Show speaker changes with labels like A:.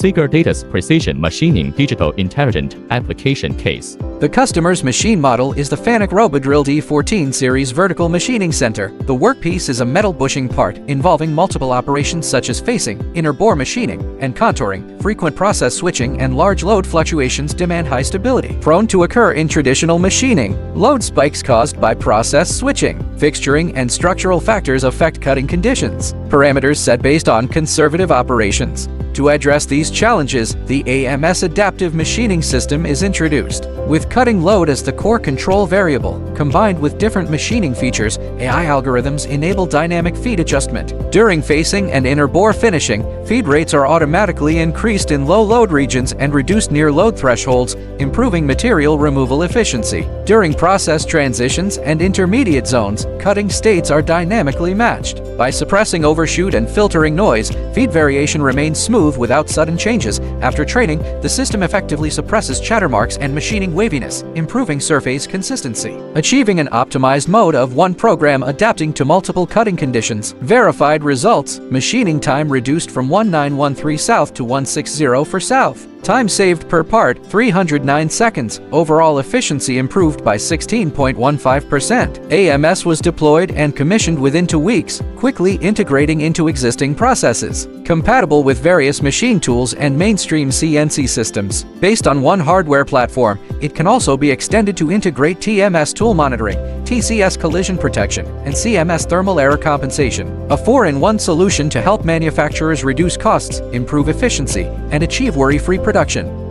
A: SIGER Data's Precision Machining Digital Intelligent Application Case.
B: The customer's machine model is the Fanuc Robodrill D14 series vertical machining center. The workpiece is a metal bushing part involving multiple operations such as facing, inner bore machining, and contouring. Frequent process switching and large load fluctuations demand high stability. Prone to occur in traditional machining. Load spikes caused by process switching. Fixturing and structural factors affect cutting conditions. Parameters set based on conservative operations. To address these challenges, the AMS Adaptive Machining System is introduced. With cutting load as the core control variable, combined with different machining features, AI algorithms enable dynamic feed adjustment. During facing and inner bore finishing, feed rates are automatically increased in low load regions and reduced near load thresholds, improving material removal efficiency. During process transitions and intermediate zones, cutting states are dynamically matched. By suppressing overshoot and filtering noise, feed variation remains smooth without sudden changes. After training, the system effectively suppresses chatter marks and machining waviness, improving surface consistency. Achieving an optimized mode of one program adapting to multiple cutting conditions. Verified results: machining time reduced from 1913 south to 160 for south. Time saved per part, 309 seconds. Overall efficiency improved by 16.15%. AMS was deployed and commissioned within 2 weeks, quickly integrating into existing processes. Compatible with various machine tools and mainstream CNC systems. Based on one hardware platform, it can also be extended to integrate TMS tool monitoring, TCS collision protection, and CMS thermal error compensation. A 4-in-1 solution to help manufacturers reduce costs, improve efficiency, and achieve worry-free production.